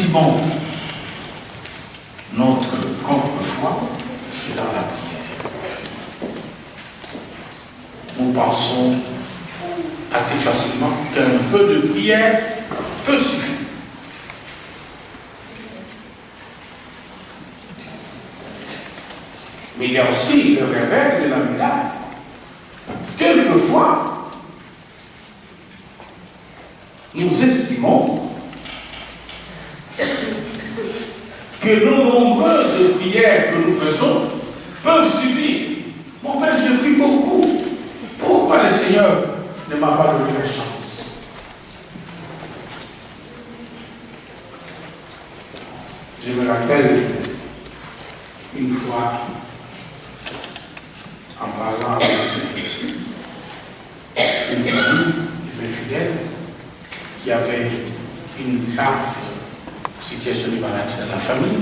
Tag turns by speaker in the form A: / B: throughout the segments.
A: estimons notre propre foi, c'est dans la prière. Nous pensons assez facilement qu'un peu de prière peut suffire. Mais il y a aussi le réveil de la miracle. Quelquefois, nous estimons que nos nombreuses prières que nous faisons peuvent suffire. Mon Père, je prie beaucoup. Pourquoi le Seigneur ne m'a pas donné la chance? Je me rappelle une fois, en parlant avec une famille de mes fidèles qui avait une grave situation de maladie dans la famille,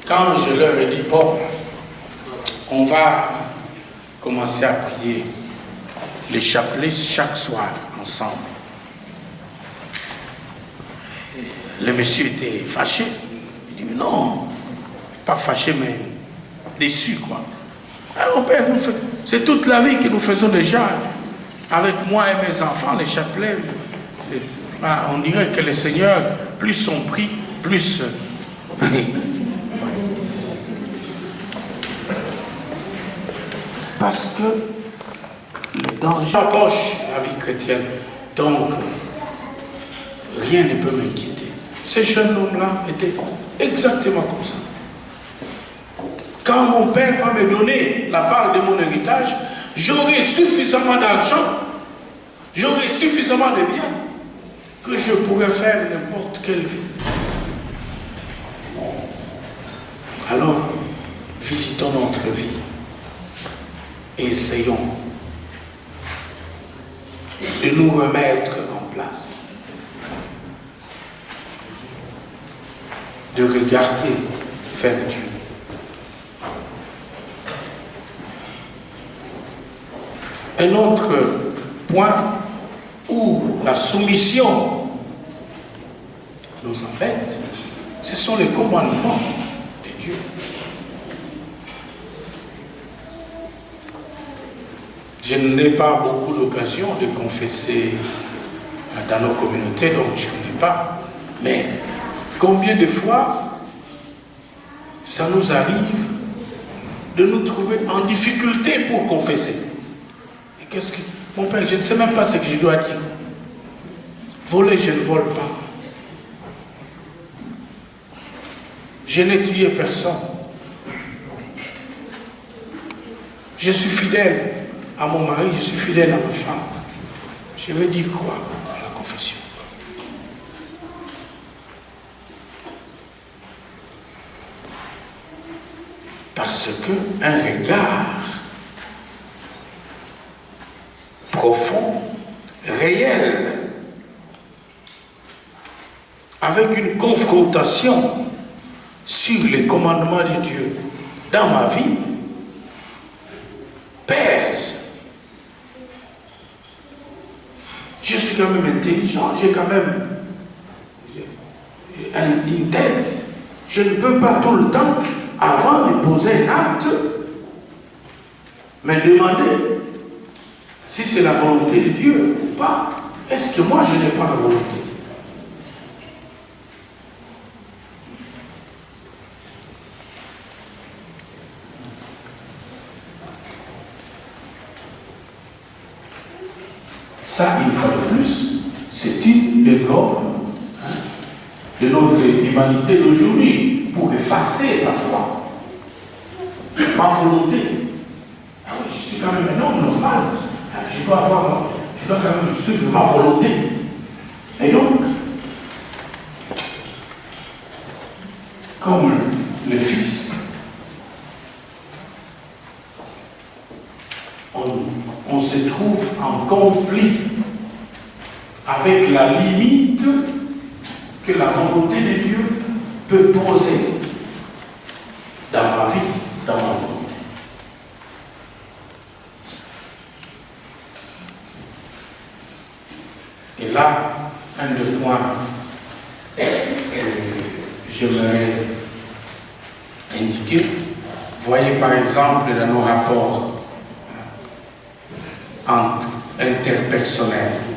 A: quand je leur ai dit, bon, on va commencer à prier les chapelets chaque soir ensemble. Le monsieur était fâché. Il dit, non, pas fâché, mais déçu, quoi. Alors, Père, c'est toute la vie que nous faisons déjà. Avec moi et mes enfants, les chapelets, on dirait que les seigneurs, plus sont pris, plus... Parce que le danger approche la vie chrétienne. Donc, rien ne peut m'inquiéter. Ces jeunes hommes-là étaient exactement comme ça. Quand mon père va me donner la part de mon héritage, j'aurai suffisamment d'argent, j'aurai suffisamment de biens, que je pourrais faire n'importe quelle vie. Alors, visitons notre vie et essayons de nous remettre en place, de regarder vers Dieu. Un autre point où la soumission nous embête, ce sont les commandements de Dieu. Je n'ai pas beaucoup d'occasion de confesser dans nos communautés, donc je ne connais pas. Mais combien de fois ça nous arrive de nous trouver en difficulté pour confesser? Et qu'est-ce que... Mon père, je ne sais même pas ce que je dois dire. Voler, je ne vole pas. Je n'ai tué personne. Je suis fidèle à mon mari, je suis fidèle à ma femme. Je veux dire quoi à la confession? Parce qu'un regard profond, réel, avec une confrontation sur les commandements de Dieu dans ma vie, pèse. Je suis quand même intelligent, j'ai quand même une tête. Je ne peux pas tout le temps, avant de poser un acte, me demander si c'est la volonté de Dieu ou pas. Est-ce que moi je n'ai pas la volonté? Ça, une fois de plus, c'est une des normes de notre humanité d'aujourd'hui pour effacer la foi. Ma volonté. Ah oui, je suis quand même un homme normal. Je dois quand même suivre ma volonté. Et donc, comme le Fils, on se trouve en conflit avec la limite que la volonté de Dieu peut poser dans ma vie, dans ma volonté. Et là, un des points j'aimerais indiquer. Voyez par exemple dans nos rapports interpersonnels.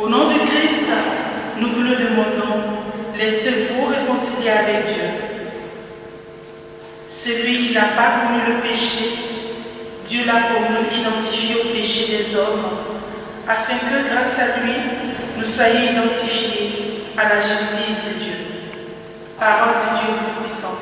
B: Au nom de Christ, nous vous le demandons, laissez-vous réconcilier avec Dieu. Celui qui n'a pas connu le péché, Dieu l'a pour nous identifié au péché des hommes, afin que grâce à lui, nous soyons identifiés à la justice de Dieu. Parole de Dieu Tout-Puissant.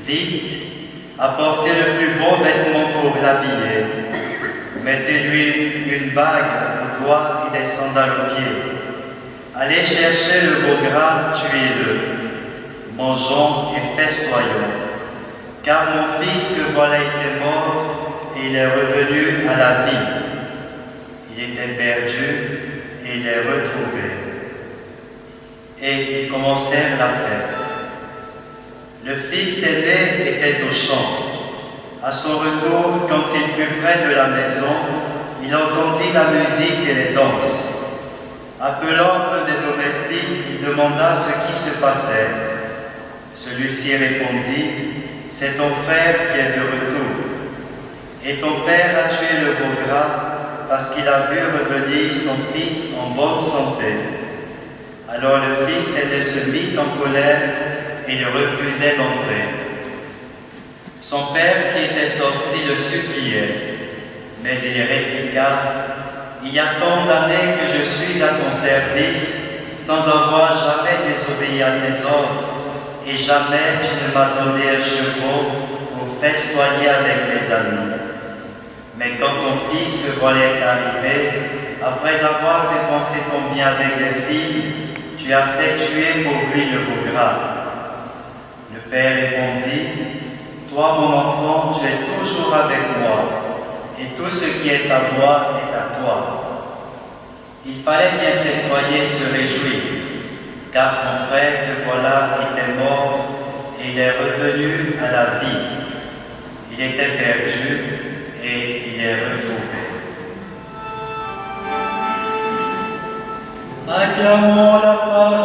C: Vite, apportez le plus beau vêtement pour l'habiller Mettez-lui une bague au doigt et des sandales aux pieds. Allez chercher le veau gras, tuez-le. Mangeons et festoyons. Car mon fils que voilà était mort et il est revenu à la vie. Il était perdu et il est retrouvé. Et ils commencèrent la fête. Le fils aîné était au champ. À son retour, quand il fut près de la maison, il entendit la musique et les danses. Appelant un des domestiques, il demanda ce qui se passait. Celui-ci répondit, « C'est ton frère qui est de retour. Et ton père a tué le veau gras parce qu'il a vu revenir son fils en bonne santé. » Alors le fils aîné se mit en colère et il refusait d'entrer. Son père qui était sorti le suppliait, mais il répliqua, « Il y a tant d'années que je suis à ton service, sans avoir jamais désobéi à tes ordres, et jamais tu ne m'as donné un chevreau pour festoyer avec mes amis. Mais quand ton fils que voilà est arrivé, après avoir dépensé ton bien avec des filles, tu as fait tuer pour lui le veau gras. » Le père répondit, « Toi, mon enfant, tu es toujours avec moi, et tout ce qui est à moi est à toi. » Il fallait bien festoyer, se réjouir, car ton frère que voilà était mort et il est revenu à la vie. Il était perdu et il est retrouvé.
D: Acclamons la parole